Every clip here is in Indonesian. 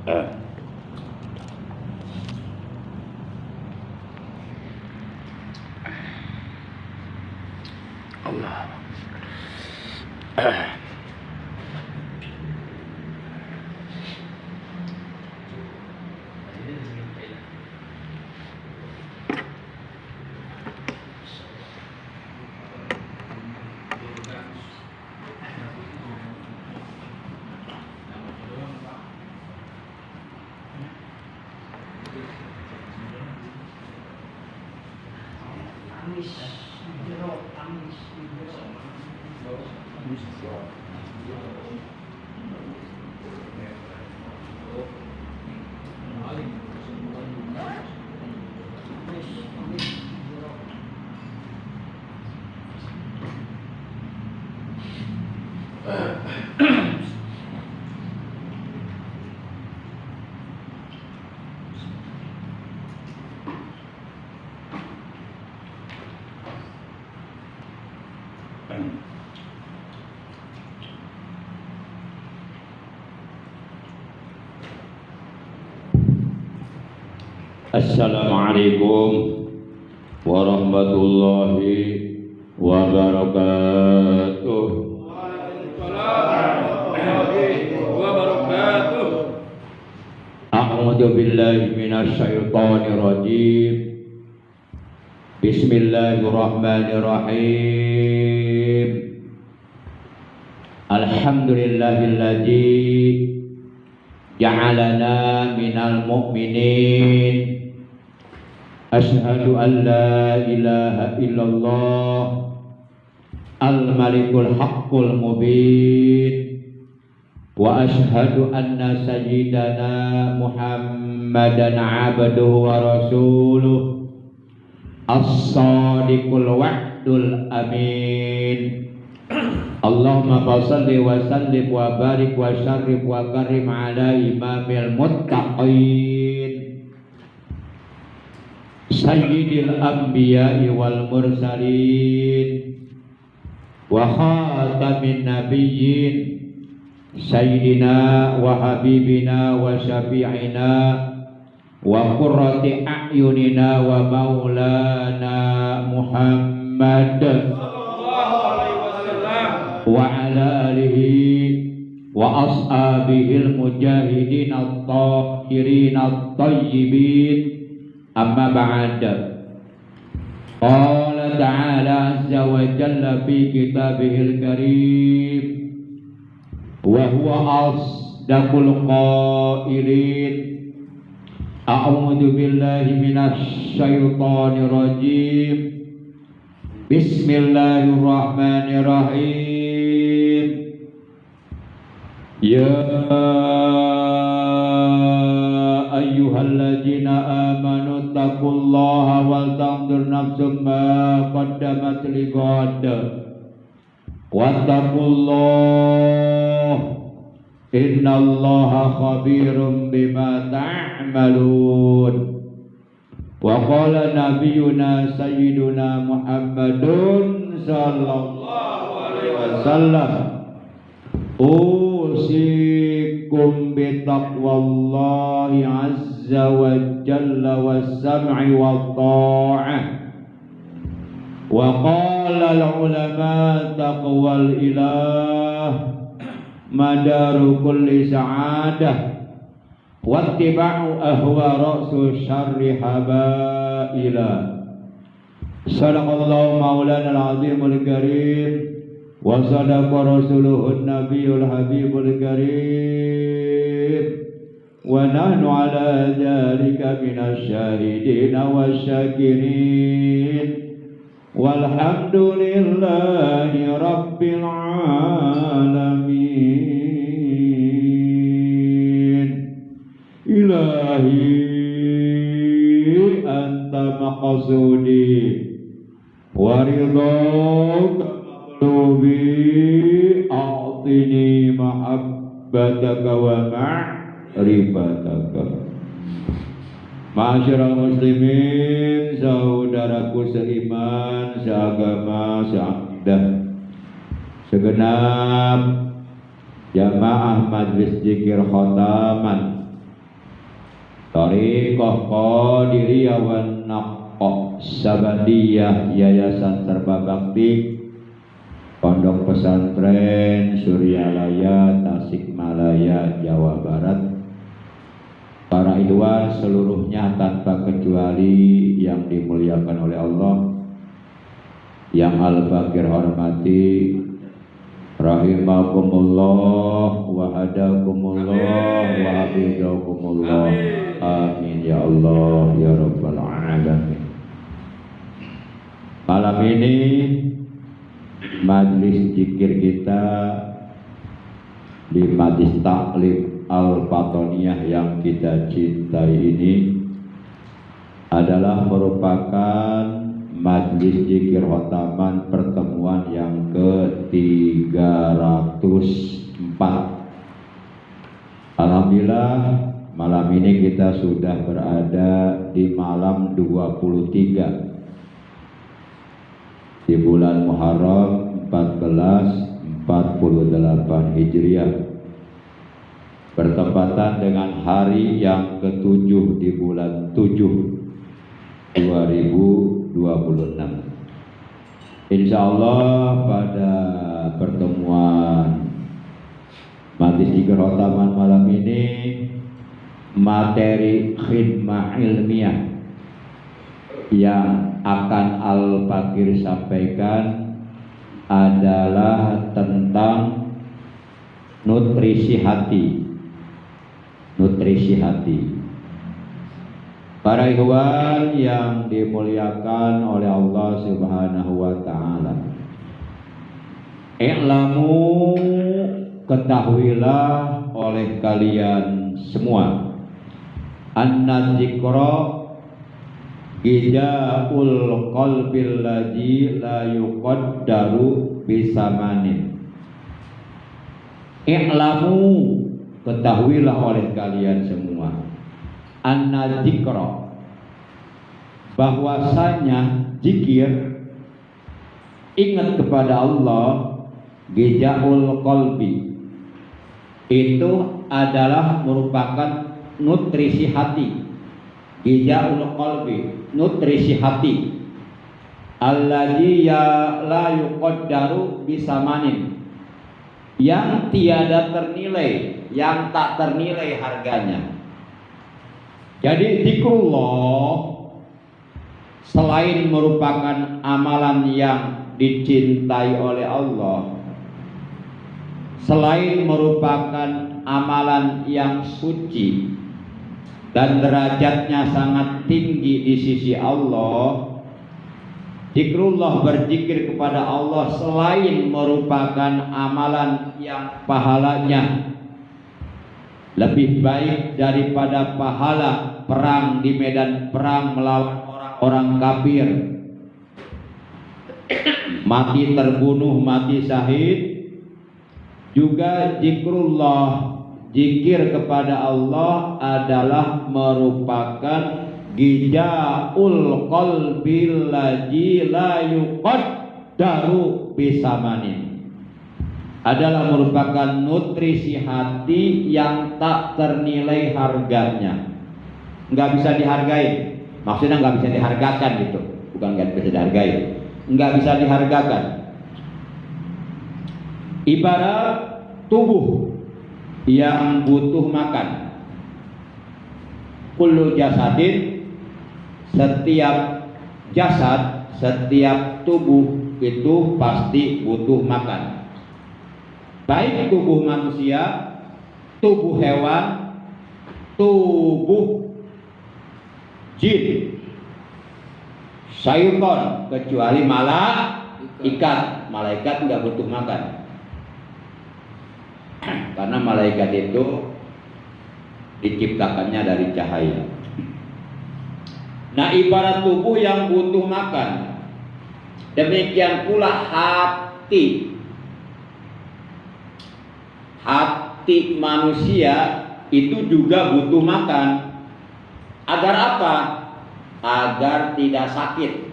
Allah. Assalamualaikum warahmatullahi wabarakatuh. A'udzu billahi minasy syaithanir rajim. Bismillahirrahmanirrahim. Alhamdulillahilladzi ja'alana minal mu'minin. Asyhadu an la ilaha illallah al-malikul haqqul mubin wa asyhadu anna sayyidana Muhammadan abduhu wa rasuluh as-sadiqul wa'dul amin. Allahumma salli wa sallim wa barik wa syarrif wa karim ala imamil muttaqin Sayyidil anbiya'i wal mursalin wa khatamin nabiyyin Sayyidina wa habibina wa syafi'ina wa qurrati a'yunina wa maulana Muhammad wa ala alihi wa ashabihil mujahidin at-tahirin at-tayyibin. Amma ba'da. Qala ta'ala azza wa jalla fi kitabihil karim wa huwa asdaqul qailin. A'udzu billahi minasy syaithanir rajim. Bismillahirrahmanirrahim. Ya ayyuhalladzina amanu taqullaha wal tanzur nafsum ma qaddamat lighad wattaqullaha innallaha khabirum bima ta'malun. Wa qala nabiyyuna sayyiduna Muhammadun sallallahu alaihi wasallam usikum bitaqwallahi azza wa jalla was-sam'i wat-tha'ah. Wa qala al-ulama taqwal ilah madaru kulli sa'adah wattiba'u ahwa ra'su syarri habaila. Sadaqallahu maulana al-azimul karim wa sadaqa rasuluhun nabiyul habibul karim wa nahnu ala dhalika minasy syahidin wasyakirin walhamdulillahi rabbil alamin. Ilahi anta maqsudi wa ridhaka Tubi a'tini mahabbataka wa ma'rifataka. Ma'asyiral muslimin, saudaraku seiman, seagama, seakidah, segenap jamaah majlis zikir khotaman Thariqah Qadiriyah wan Naqsyabandiyah Yayasan Serba Bakti Pondok Pesantren Suryalaya Tasikmalaya Jawa Barat. Para ikhwan seluruhnya tanpa kecuali yang dimuliakan oleh Allah, yang Al-Fakir hormati, rahimakumullah wa hadakumullah wa hafizakumullah. Amin ya Allah ya rabbal alamin. Malam ini majlis zikir kita di Majlis Taklim Al-Fatoniyah yang kita cintai ini adalah merupakan majlis zikir khotaman pertemuan yang ke-304. Alhamdulillah malam ini kita sudah berada di malam 23 di bulan Muharram 1448 Hijriah, bertepatan dengan hari yang ke-7 di bulan 7 2026. Insya Allah pada pertemuan majlis zikir khotaman malam ini, materi khidmah ilmiah yang akan Al-Fakir sampaikan adalah tentang nutrisi hati. Nutrisi hati. Para ikhwan yang dimuliakan oleh Allah Subhanahu wa taala. I'lamu, ketahuilah oleh kalian semua, anna dzikra gidaul qalbil ladzi la yuqaddaru bisamanin. I'lamu, ketahuilah oleh kalian semua, anna dzikra, bahwasanya zikir, ingat kepada Allah, gidaul qalbi, itu adalah merupakan nutrisi hati. Gidaul qalbi, nutrisi hati, alladzi la yuqaddaru bisamanin, yang tiada ternilai, yang tak ternilai harganya. Jadi zikrullah selain merupakan amalan yang dicintai oleh Allah, selain merupakan amalan yang suci dan derajatnya sangat tinggi di sisi Allah, zikrullah, berzikir kepada Allah, selain merupakan amalan yang pahalanya lebih baik daripada pahala perang di medan perang melawan orang kafir, mati terbunuh, mati syahid, juga zikrullah, zikir kepada Allah adalah merupakan gidaul qalbil ladzi la yuqaddaru bisamanin, adalah merupakan nutrisi hati yang tak ternilai harganya. Nggak bisa dihargai, maksudnya nggak bisa dihargakan gitu, bukan nggak bisa dihargai, nggak bisa dihargakan. Ibarat tubuh yang butuh makan. Kullu jasadin, setiap jasad, setiap tubuh itu pasti butuh makan. Baik tubuh manusia, tubuh hewan, tubuh jin, syaitan, kecuali malaikat. Malaikat nggak butuh makan, karena malaikat itu diciptakannya dari cahaya. Nah, ibarat tubuh yang butuh makan, demikian pula hati. Hati manusia itu juga butuh makan. Agar apa? Agar tidak sakit.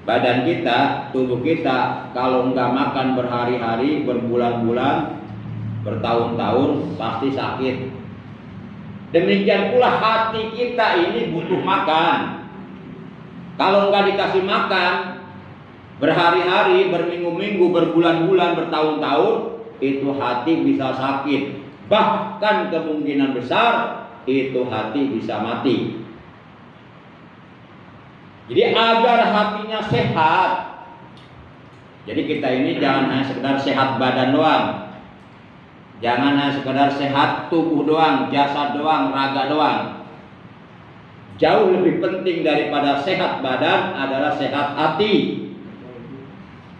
Badan kita, tubuh kita, kalau nggak makan berhari-hari, berbulan-bulan, bertahun-tahun, pasti sakit. Demikian pula hati kita ini butuh makan. Kalau nggak dikasih makan berhari-hari, berminggu-minggu, berbulan-bulan, bertahun-tahun, itu hati bisa sakit. Bahkan kemungkinan besar itu hati bisa mati. Jadi agar hatinya sehat, jadi kita ini jangan hanya sekedar sehat badan doang, jangan hanya sekedar sehat tubuh doang, jasad doang, raga doang. Jauh lebih penting daripada sehat badan adalah sehat hati.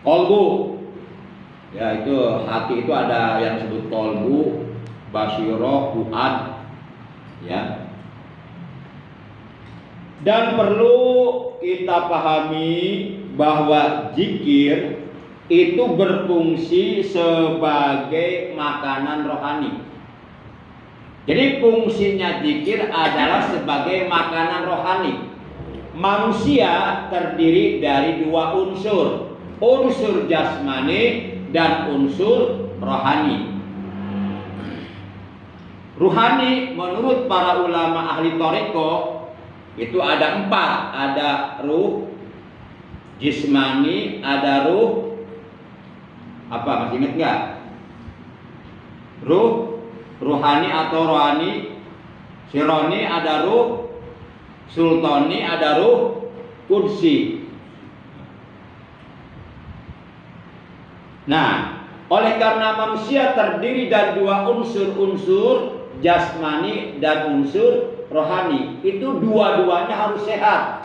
Kolbu, ya itu hati itu ada yang disebut kolbu, basyiroh, fuad, ya. Dan perlu kita pahami bahwa zikir itu berfungsi sebagai makanan rohani. Jadi fungsinya zikir adalah sebagai makanan rohani. Manusia terdiri dari dua unsur, unsur jasmani dan unsur rohani. Ruhani menurut para ulama ahli thariqah itu ada empat, ada ruh, jismani, ada ruh, apa masih ingat nggak? Ruh, ruhani atau rohani, sironi ada ruh, sultani ada ruh, kursi. Nah, oleh karena manusia terdiri dari dua unsur jasmani dan unsur rohani, itu dua-duanya harus sehat,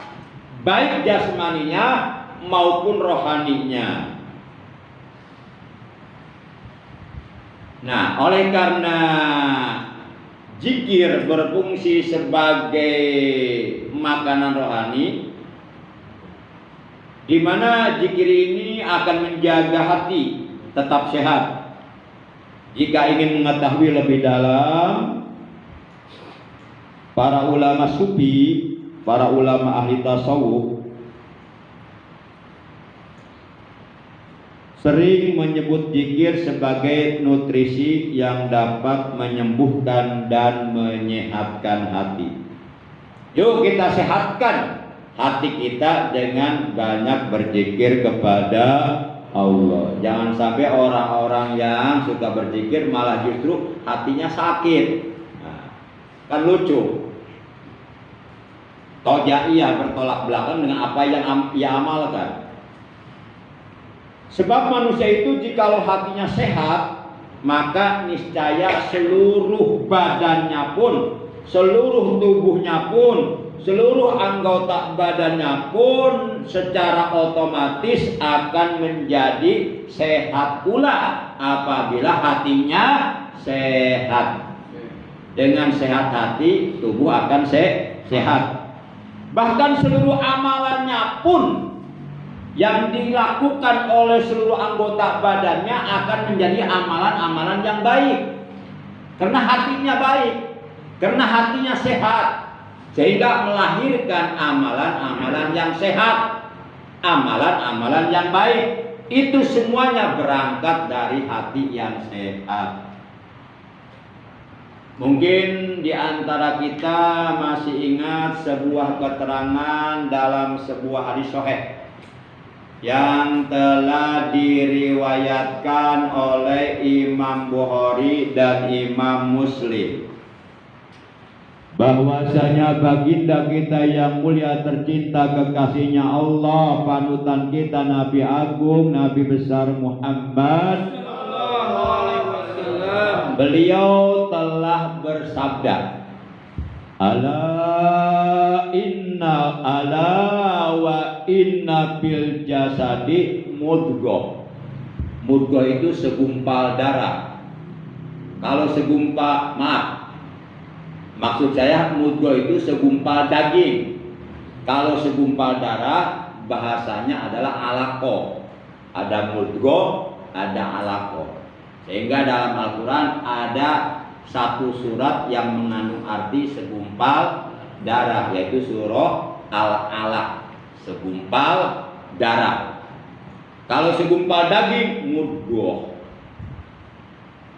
baik jasmaninya maupun rohaninya. Nah, oleh karena zikir berfungsi sebagai makanan rohani, di mana zikir ini akan menjaga hati tetap sehat. Jika ingin mengetahui lebih dalam, para ulama sufi, para ulama ahli tasawuf sering menyebut zikir sebagai nutrisi yang dapat menyembuhkan dan menyehatkan hati. Yuk kita sehatkan hati kita dengan banyak berzikir kepada Allah. Jangan sampai orang-orang yang suka berzikir malah justru hatinya sakit. Nah, kan lucu. Tojaiyah bertolak belakang dengan apa yang ia amalkan. Sebab manusia itu jikalau hatinya sehat, maka niscaya seluruh badannya pun, seluruh tubuhnya pun, seluruh anggota badannya pun secara otomatis akan menjadi sehat pula apabila hatinya sehat. Dengan sehat hati, tubuh akan sehat. Bahkan seluruh amalannya pun yang dilakukan oleh seluruh anggota badannya akan menjadi amalan-amalan yang baik. Karena hatinya baik, karena hatinya sehat, sehingga melahirkan amalan-amalan yang sehat, amalan-amalan yang baik. Itu semuanya berangkat dari hati yang sehat. Mungkin di antara kita masih ingat sebuah keterangan dalam sebuah hadis sahih yang telah diriwayatkan oleh Imam Bukhari dan Imam Muslim, bahwasanya baginda kita yang mulia tercinta kekasihnya Allah, panutan kita Nabi Agung, Nabi besar Muhammad, beliau telah bersabda, ala wa inna bil jasadi mudghah. Mudghah itu segumpal darah. Kalau segumpal, maksud saya mudghah itu segumpal daging. Kalau segumpal darah, bahasanya adalah alaqah. Ada mudghah, ada alaqah. Sehingga dalam Al-Quran ada satu surat yang mengandung arti segumpal darah, yaitu surah Al-Alaq, segumpal darah. Kalau segumpal daging, mudghah.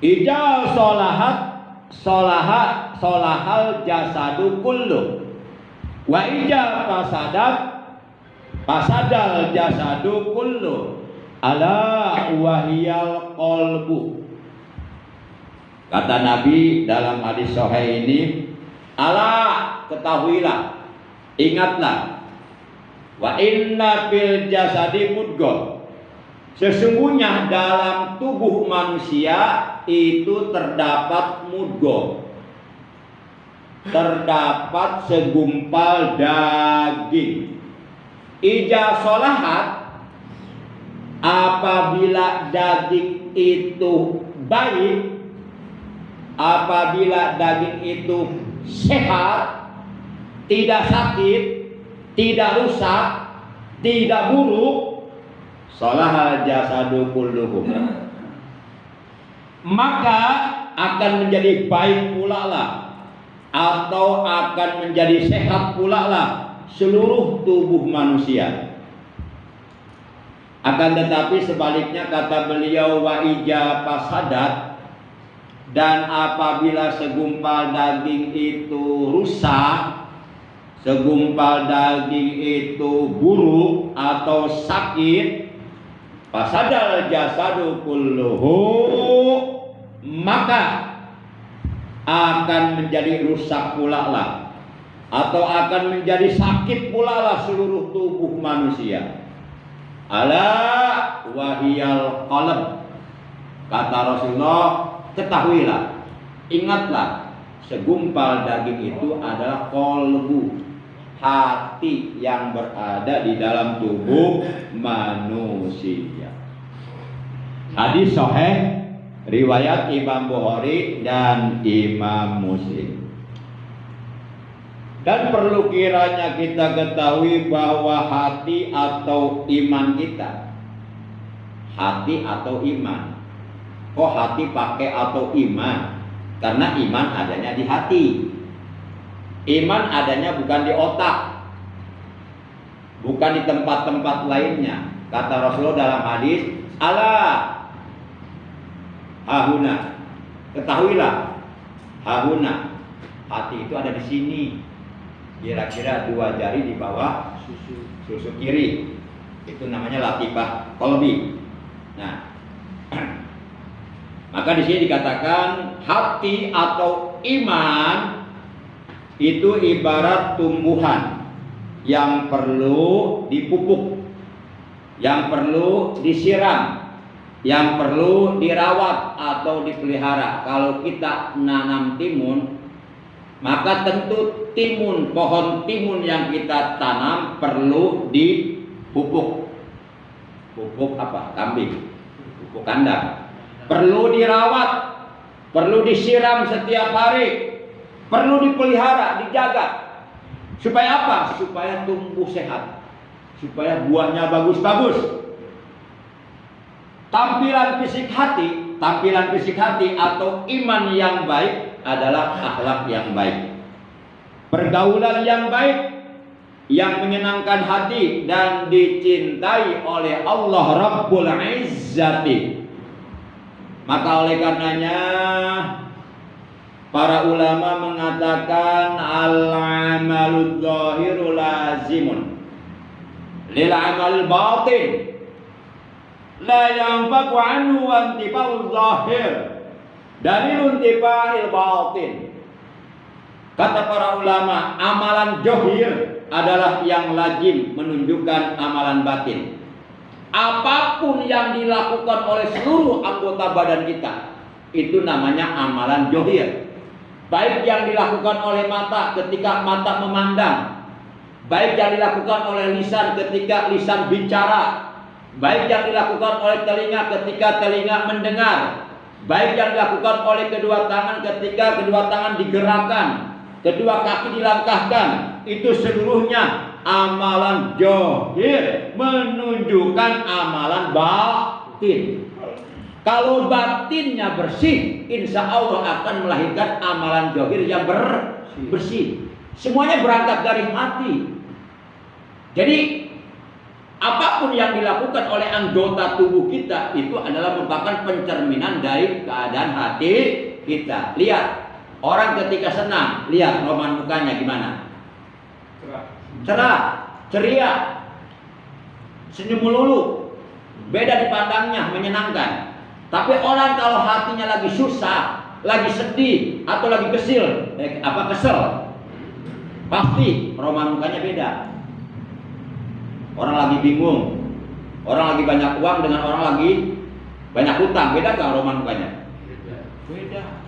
Ija sholahat solahal jasadu kullu wa ija fasadal jasadu kullu ala wahiyal qalbu. Kata Nabi dalam hadis sahih ini, ala ketahuilah, ingatlah, wa inna fil jasadi mudghah, sesungguhnya dalam tubuh manusia itu terdapat mudghah, terdapat segumpal daging. Ija solahat, apabila daging itu baik, apabila daging itu sehat, tidak sakit, tidak rusak, tidak buruk, salahal jasadu kulluhu, maka akan menjadi baik pula lah, atau akan menjadi sehat pula lah seluruh tubuh manusia. Akan tetapi sebaliknya, kata beliau, wa ija fasadat, dan apabila segumpal daging itu rusak, segumpal daging itu buruk atau sakit, fasadal jasadu kulluhu, maka akan menjadi rusak pula lah, atau akan menjadi sakit pula lah seluruh tubuh manusia. Ala wahiyal qalb, kata Rasulullah, ketahuilah, ingatlah, segumpal daging itu adalah qalbu, hati yang berada di dalam tubuh manusia. Hadis sahih riwayat Imam Bukhari dan Imam Muslim. Dan perlu kiranya kita ketahui bahwa hati atau iman kita, hati atau iman, kok hati pakai atau iman? Karena iman adanya di hati, iman adanya bukan di otak, bukan di tempat-tempat lainnya. Kata Rasulullah dalam hadis, ala hahuna, ketahuilah, hahuna, hati itu ada di sini, kira-kira 2 jari di bawah susu kiri, itu namanya latifah qalbi. Nah, maka di sini dikatakan hati atau iman itu ibarat tumbuhan yang perlu dipupuk, yang perlu disiram, yang perlu dirawat atau dipelihara. Kalau kita nanam timun, maka tentu timun, pohon timun yang kita tanam perlu dipupuk. Pupuk apa? Kambing, pupuk kandang. Perlu dirawat, perlu disiram setiap hari, perlu dipelihara, dijaga. Supaya apa? Supaya tumbuh sehat, supaya buahnya bagus-bagus. Tampilan fisik hati atau iman yang baik adalah akhlak yang baik, pergaulan yang baik, yang menyenangkan hati dan dicintai oleh Allah Rabbul Izzati. Maka oleh karenanya para ulama mengatakan al-amalud zahiru lazimun lil amal batin, la yanfaku anhu wantifa'ul zahir dalilun tifa'il batin. Kata para ulama, amalan zahir adalah yang lazim menunjukkan amalan batin. Apapun yang dilakukan oleh seluruh anggota badan kita, itu namanya amalan zahir. Baik yang dilakukan oleh mata ketika mata memandang, baik yang dilakukan oleh lisan ketika lisan bicara, baik yang dilakukan oleh telinga ketika telinga mendengar, baik yang dilakukan oleh kedua tangan ketika kedua tangan digerakkan, kedua kaki dilangkahkan. Itu seluruhnya amalan zahir, menunjukkan amalan batin. Kalau batinnya bersih, insya Allah akan melahirkan amalan zahir yang bersih. Semuanya berangkat dari hati. Jadi apapun yang dilakukan oleh anggota tubuh kita itu adalah merupakan pencerminan dari keadaan hati kita. Lihat, Orang ketika senang, lihat roman mukanya gimana? Cerah, ceria, senyum melulu, beda dipandangnya, menyenangkan. Tapi orang kalau hatinya lagi susah, lagi sedih, atau lagi kesel, pasti roman mukanya beda. Orang lagi bingung, orang lagi banyak uang dengan orang lagi banyak hutang, beda gak roman mukanya? Beda.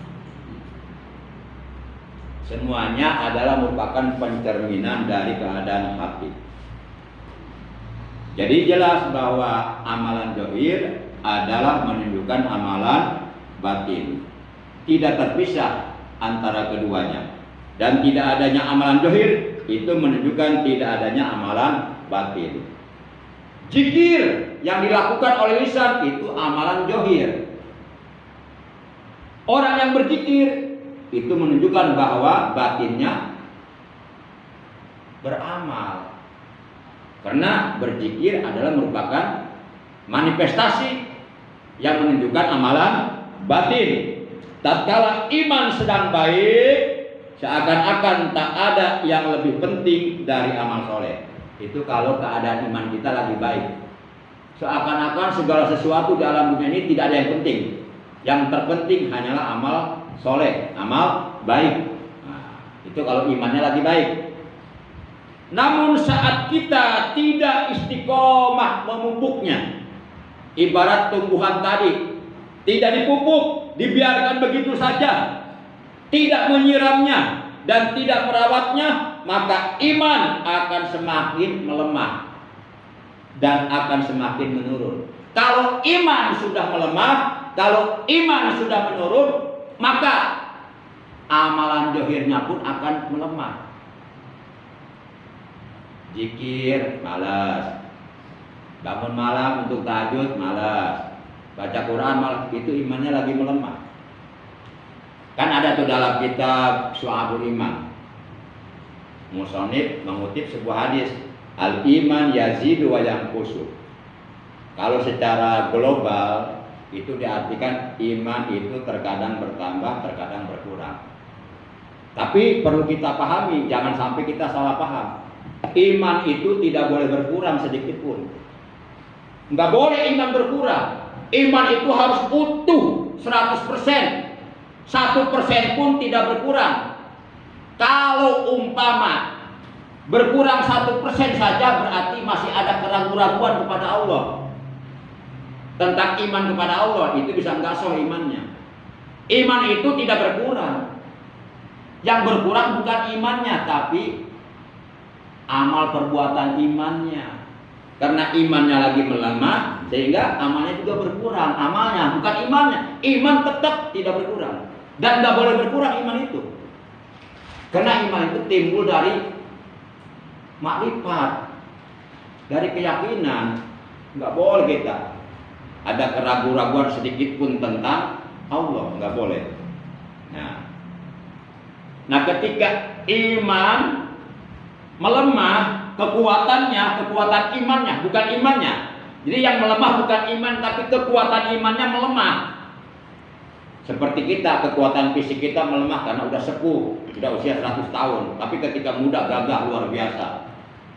Semuanya adalah merupakan pencerminan dari keadaan hati. Jadi jelas bahwa amalan zahir adalah menunjukkan amalan batin. Tidak terpisah antara keduanya. Dan tidak adanya amalan zahir itu menunjukkan tidak adanya amalan batin. Zikir yang dilakukan oleh lisan itu amalan zahir. Orang yang berzikir itu menunjukkan bahwa batinnya beramal. Karena berzikir adalah merupakan manifestasi yang menunjukkan amalan batin. Tatkala iman sedang baik, seakan-akan tak ada yang lebih penting dari amal soleh. Itu kalau keadaan iman kita lagi baik. Seakan-akan segala sesuatu di alam dunia ini tidak ada yang penting. Yang terpenting hanyalah amal soleh, amal baik. Nah, itu kalau imannya lagi baik. Namun saat kita tidak istiqomah memupuknya, ibarat tumbuhan tadi, tidak dipupuk, dibiarkan begitu saja, tidak menyiramnya dan tidak merawatnya, maka iman akan semakin melemah dan akan semakin menurun. Kalau iman sudah melemah, kalau iman sudah menurun, maka amalan zahirnya pun akan melemah. Zikir malas, bangun malam untuk tahajud malas, baca Quran malas, itu imannya lagi melemah. Kan ada tuh dalam kitab Syu'abul Iman, musannif mengutip sebuah hadis, al iman yazidu wa yanqusu. Kalau secara global itu diartikan iman itu terkadang bertambah, terkadang berkurang. Tapi perlu kita pahami, jangan sampai kita salah paham. Iman itu tidak boleh berkurang sedikit pun. Nggak boleh iman berkurang. Iman itu harus utuh 100%. 1% pun tidak berkurang. Kalau umpama berkurang 1% saja, berarti masih ada keraguan-keraguan kepada Allah. Tentang iman kepada Allah, itu bisa nggak sah imannya. Iman itu tidak berkurang. Yang berkurang bukan imannya, tapi amal perbuatan imannya. Karena imannya lagi melemah, sehingga amalnya juga berkurang. Amalnya bukan imannya. Iman tetap tidak berkurang. Dan nggak boleh berkurang iman itu. Karena iman itu timbul dari makrifat, dari keyakinan. Nggak boleh kita ada keraguan-raguan sedikit pun tentang Allah, nggak boleh. Nah, ketika iman melemah, kekuatan imannya, bukan imannya. Jadi yang melemah bukan iman, tapi kekuatan imannya melemah. Seperti kita, kekuatan fisik kita melemah karena udah sepuh, udah usia 100 tahun. Tapi ketika muda gagah luar biasa.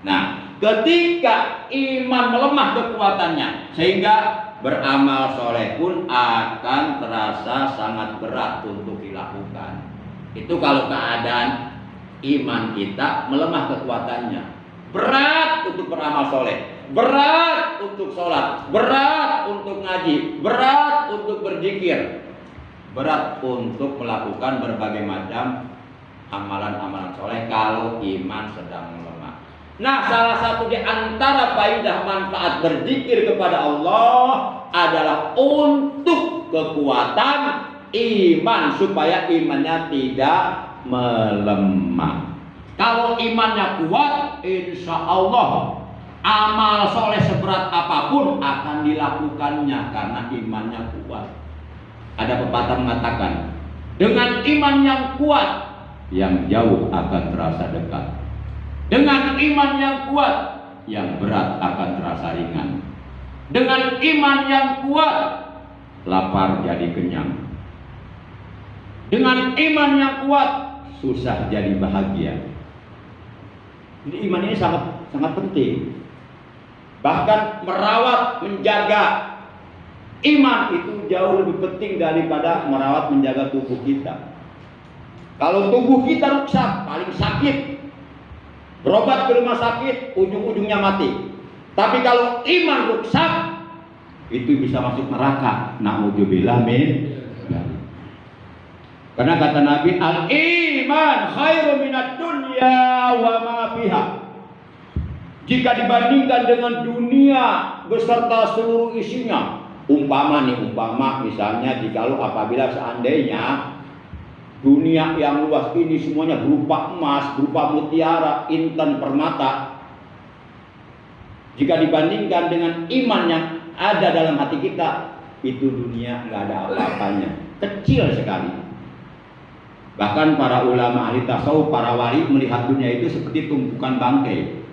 Nah, ketika iman melemah kekuatannya, sehingga beramal soleh pun akan terasa sangat berat untuk dilakukan. Itu kalau keadaan iman kita melemah kekuatannya. Berat untuk beramal soleh, berat untuk sholat, berat untuk ngaji, berat untuk berzikir, berat untuk melakukan berbagai macam amalan-amalan soleh kalau iman sedang melemah. Nah, salah satu di antara faedah manfaat berzikir kepada Allah adalah untuk kekuatan iman, supaya imannya tidak melemah. Kalau imannya kuat, insya Allah amal soleh seberat apapun akan dilakukannya karena imannya kuat. Ada pepatah mengatakan, dengan iman yang kuat, yang jauh akan terasa dekat. Dengan iman yang kuat, yang berat akan terasa ringan. Dengan iman yang kuat, lapar jadi kenyang. Dengan iman yang kuat susah jadi bahagia. Jadi iman ini sangat penting. Bahkan merawat, menjaga iman itu jauh lebih penting daripada merawat, menjaga tubuh kita. Kalau tubuh kita rusak, paling sakit, berobat ke rumah sakit, ujung-ujungnya mati. Tapi kalau iman rusak, itu bisa masuk neraka. Na'udzubillah min. Karena kata Nabi, al-iman khairu minad dunya wa ma fiha. Jika dibandingkan dengan dunia beserta seluruh isinya, umpama misalnya jikalau apabila seandainya dunia yang luas ini semuanya berupa emas, berupa mutiara, intan, permata, jika dibandingkan dengan iman yang ada dalam hati kita, itu dunia nggak ada apa-apanya, kecil sekali. Bahkan para ulama ahli tasawuf, para wali melihat dunia itu seperti tumpukan bangkai.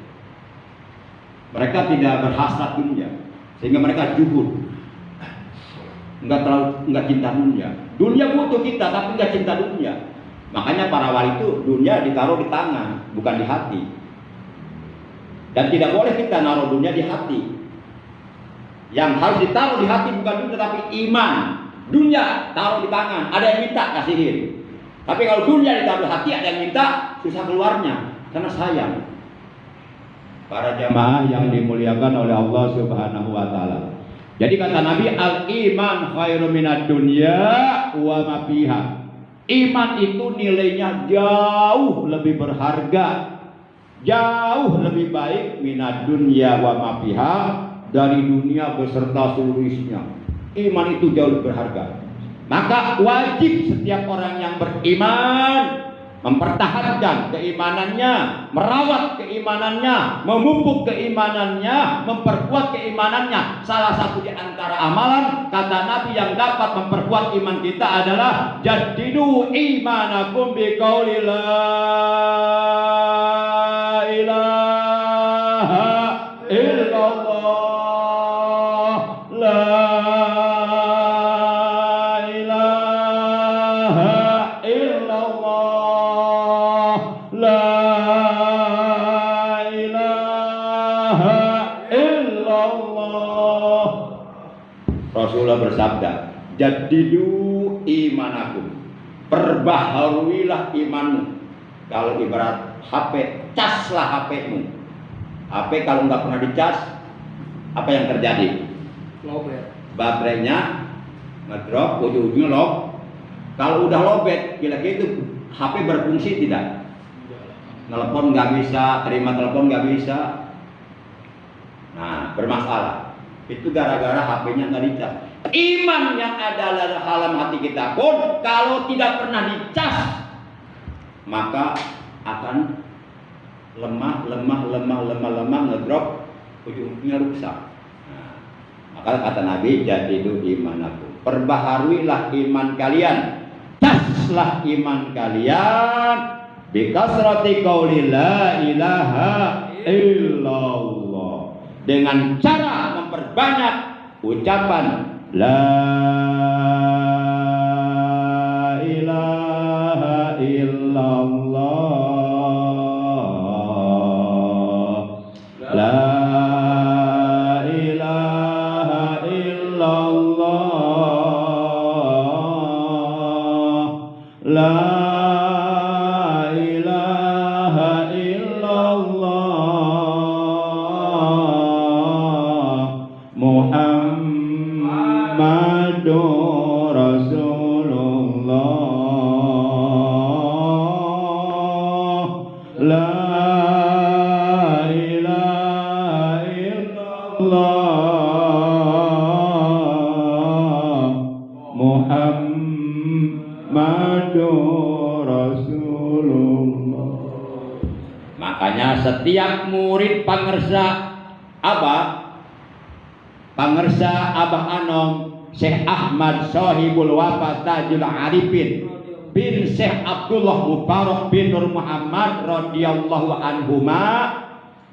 Mereka tidak berhasrat dunia, sehingga mereka zuhud, nggak cinta dunia. Dunia butuh kita, tapi nggak cinta dunia. Makanya para wali itu dunia ditaruh di tangan, bukan di hati. Dan tidak boleh kita naruh dunia di hati. Yang harus ditaruh di hati bukan dunia, tapi iman. Dunia taruh di tangan, ada yang minta kasihin. Tapi kalau dunia ditaruh di hati, ada yang minta, susah keluarnya, karena sayang. Para jamaah yang dimuliakan oleh Allah Subhanahu wa taala. Jadi kata Nabi, al-iman khairu minad dunya wa ma fiha. Iman itu nilainya jauh lebih berharga, jauh lebih baik minad dunya wa ma fiha, dari dunia beserta seluruh isinya. Iman itu jauh lebih berharga. Maka wajib setiap orang yang beriman mempertahankan keimanannya, merawat keimanannya, memupuk keimanannya, memperkuat keimanannya. Salah satu di antara amalan kata Nabi yang dapat memperkuat iman kita adalah jaddidu imanakum biqauli la ilaha illallah, la Rasulullah bersabda, jaddidu imanakum, perbaharuilah imanmu. Kalau ibarat HP, caslah HP-mu. HP kalau nggak pernah dicas, apa yang terjadi? Lobet. Baterainya ngedrop, ujung-ujungnya lob. Kalau udah lobet, kira-kira itu HP berfungsi tidak? Telepon nggak bisa, terima telepon nggak bisa. Nah, bermasalah. Itu gara-gara HP-nya nggak dicas. Iman yang ada dalam hati kita pun kalau tidak pernah dicas, maka akan lemah, ngedrop, ujung-ujungnya rusak. Nah, maka kata Nabi, jadidu imanakum, perbaharuilah iman kalian, caslah iman kalian, bikasrati qauli la ilaha illallah, dengan cara memperbanyak ucapan la ilaha illallah, la ilaha illallah, la ilaha illallah, Muhammadur Rasulullah, la ilaha illallah, Muhammadur Rasulullah. Makanya setiap murid pangersa pangersa Abah Anom, Syekh Ahmad Sohibul Wafa Tajul Arifin bin Syekh Abdullah Mubarak bin Nur Muhammad radhiyallahu anhuma,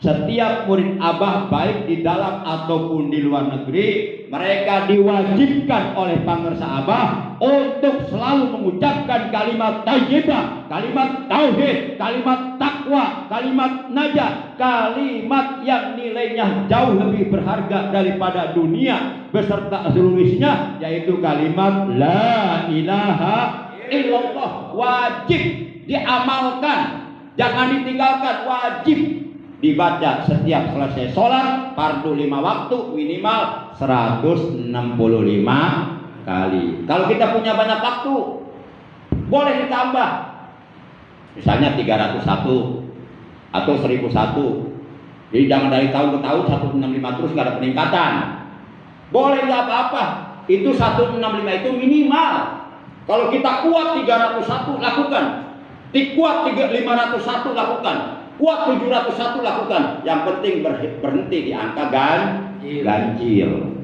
setiap murid Abah baik di dalam ataupun di luar negeri, mereka diwajibkan oleh pangersa Abah untuk selalu mengucapkan kalimat thayyibah, kalimat tauhid, kalimat takwa, kalimat najah, kalimat yang nilainya jauh lebih berharga daripada dunia beserta seluruh isinya, yaitu kalimat la ilaha illallah. Wajib diamalkan, jangan ditinggalkan, wajib dibaca setiap selesai sholat fardu 5 waktu minimal 165 kali. Kalau kita punya banyak waktu, boleh ditambah, misalnya 301 atau 1001. Jadi jangan dari tahun ke tahun 165 terus nggak ada peningkatan. Boleh, nggak apa-apa. Itu 165 itu minimal. Kalau kita kuat 301 lakukan, kuat 501 lakukan, kuat 701 lakukan. Yang penting berhenti di angka ganjil.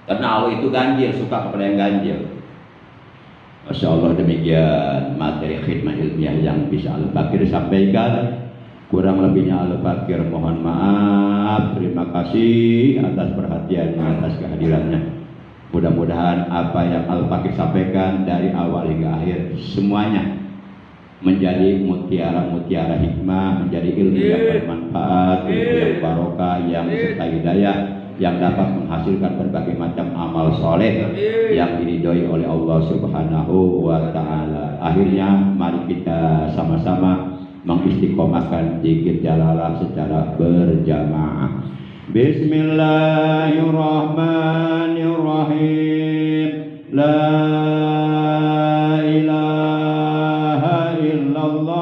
Karena Allah itu ganjil, suka kepada yang ganjil. Masya Allah, demikian materi khidmah ilmiah yang bisa Al-Fakir sampaikan. Kurang lebihnya Al-Fakir mohon maaf. Terima kasih atas perhatiannya, atas kehadirannya. Mudah-mudahan apa yang Al-Fakir sampaikan dari awal hingga akhir semuanya menjadi mutiara-mutiara hikmah, menjadi ilmu yang bermanfaat, ilmu yang barokah, yang serta hidayah, yang dapat menghasilkan berbagai macam amal soleh yang diridhoi oleh Allah Subhanahu wa Ta'ala. Akhirnya mari kita sama-sama mengistiqomahkan zikir jalalah secara berjamaah. Bismillahirrahmanirrahim. La ilaha illallah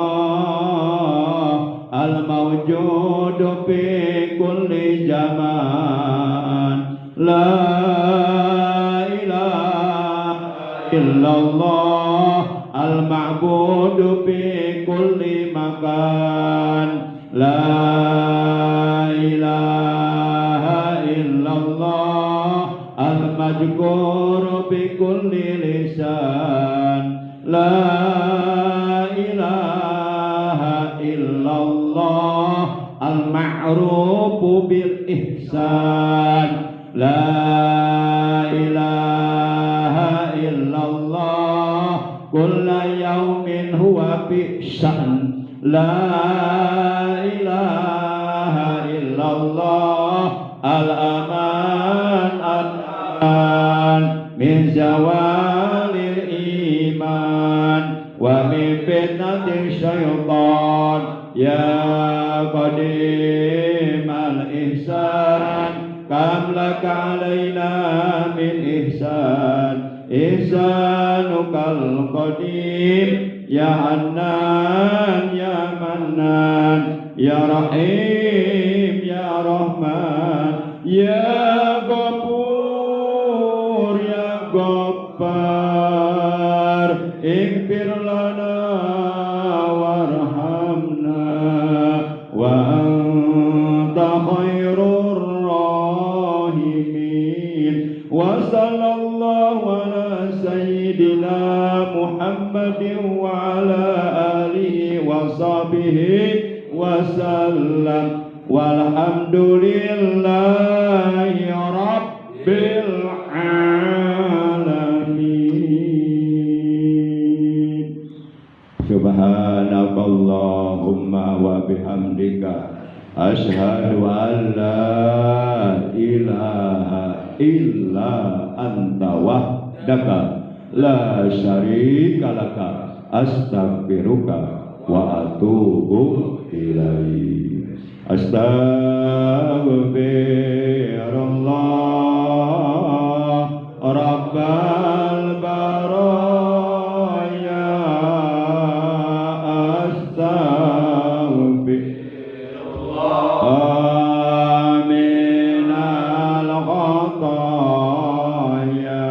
al-mawjudu fi kulli zaman. La ilaha illallah al-ma'budu fi kulli makan. La ilaha illallah al-majkur bi kulli lisan. La ilaha illallah al-ma'rufu bil ihsan. La ilaha illallah kulla yaumin huwa fi sya'n. La ilaha illallah al-aman al-aman min zawalil iman wa min fitnatil syaitan. Ya qadim al-ihsan kam laka alaina min ihsan. Ihsanukal qadim ya Hannan ya Mannan ya Rahim ya Rahman ya Ghafur ya Ghaffar. Ighfir lana warhamna wa anta khairur rahimin. Wa sallallahu ala sayyidina Muhammadin wa ala alihi wa sahbihi wa sallam. Walhamdulillahi rabbil alamin. Subhanakallahumma wa bihamdika asyhadu an la ilaha illa anta wahdaka la syarika laka astaghfiruka wa atubu ilaik. Astaghfirullah rabbal baraya. Astaghfirullah minal khataya.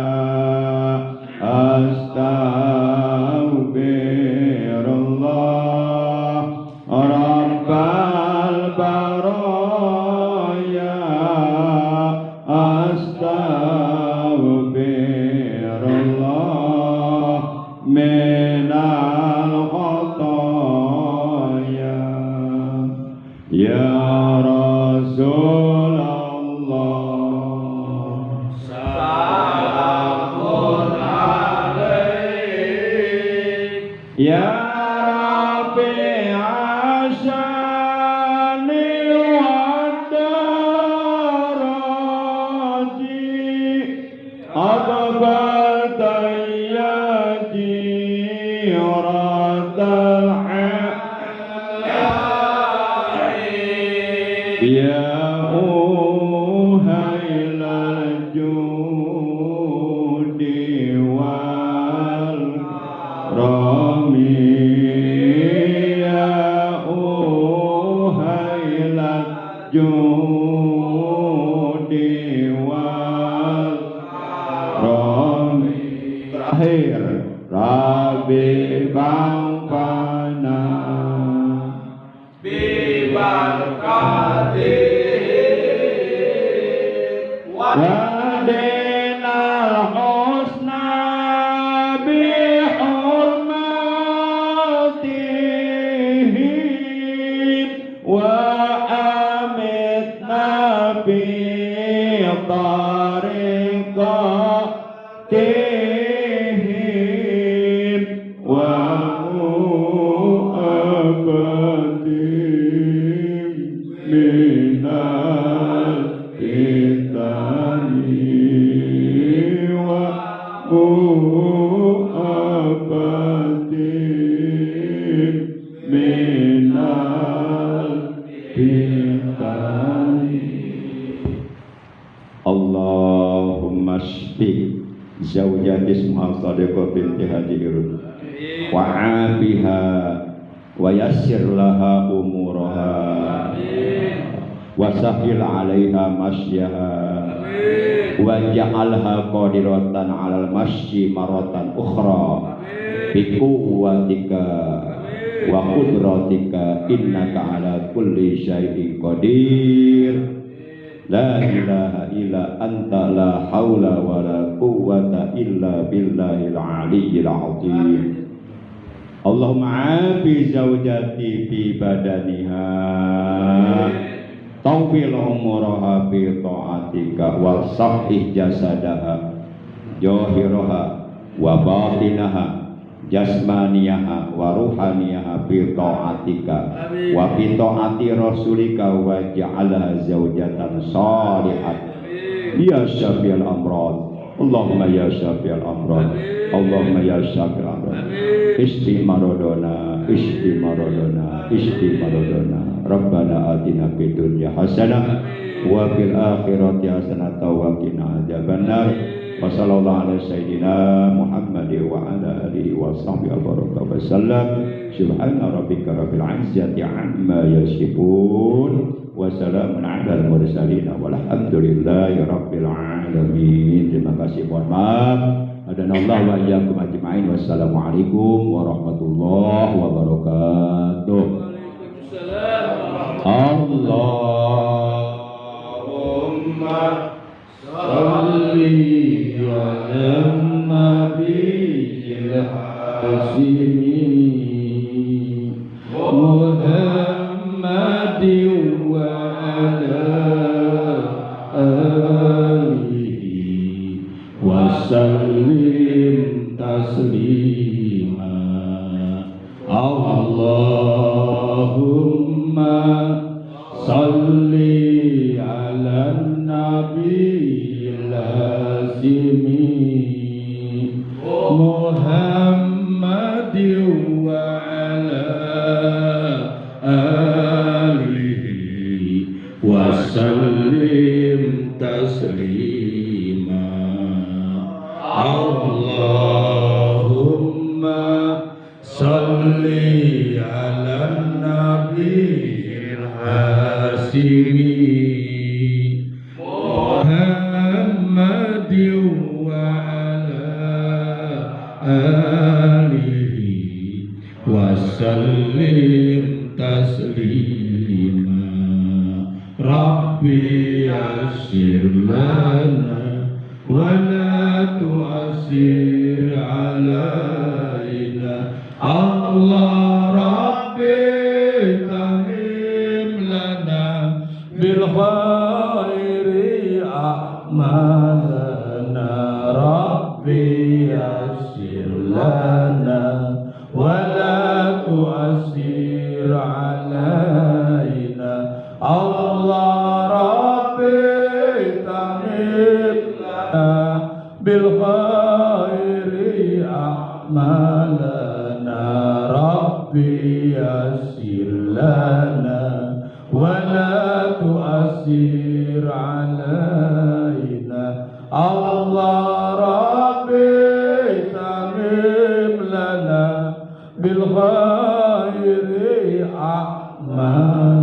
Astaghfirullah rabbal baraya. Astaghfirullah Allahumma shfi zaujati Ismail Sadiqah binti Hadirun wa afiha wa yassir laha umuraha wa sahil alaiha masyaha wa ja'alha qadiratan alal masyi maratan ukhra bi quwwatika wa qudratika innaka ala kulli syai'in qadir. La ilaha illa anta la haula wa la quwwata illa billahil aliyyil azim. Allahumma afi zawjati fi badaniha tawfil umuraha fi ta'atika wa sahih jasadaha jahiraha wa batinaha jasmaniyaha wa ruhaniyaha fi ta'atika wa fi ta'ati rasulika wa ja'alha zawjatan salihah ya syafi'al amrad. Allahumma ya syafi'al amrad, Allahumma ya syafi'al amrad, isti maradona Rabbana atina fid dunya hasanah wa fil akhirati hasanah wa qina adzabannar. Wa sallallahu ala sayyidina Muhammad wa ala alihi wa sahbihi wa sallam. Subhana rabbika rabbil izzati amma yasifun wa salamun ala al mursalin walhamdulillahi rabbil alamin. Terima kasih, mohon maaf. Hadanallahu wa iyyakum ajma'in. Wassalamualaikum warahmatullahi wabarakatuh. Allahumma salli ala nabiyil hasimi Muhammadin wa ala alihi wa sallim taslima. Allahumma salli ala nabiyil hasimi Muhammadin wa ala alihi wa sallim taslima. Allahumma salli ala nabiyil hasimi Muhammadin wa ala alihi wa sallim taslima. Rabbi yassir lana wa la tu'assir alaina. Allah Rabbi tahim lana bil khairi a'malana. Rabbi yassir lana wa la tu'assir بالخير أعمالنا ربي يسر لنا ولا تؤثر علينا الله ربي تمم لنا بالخير أعمالنا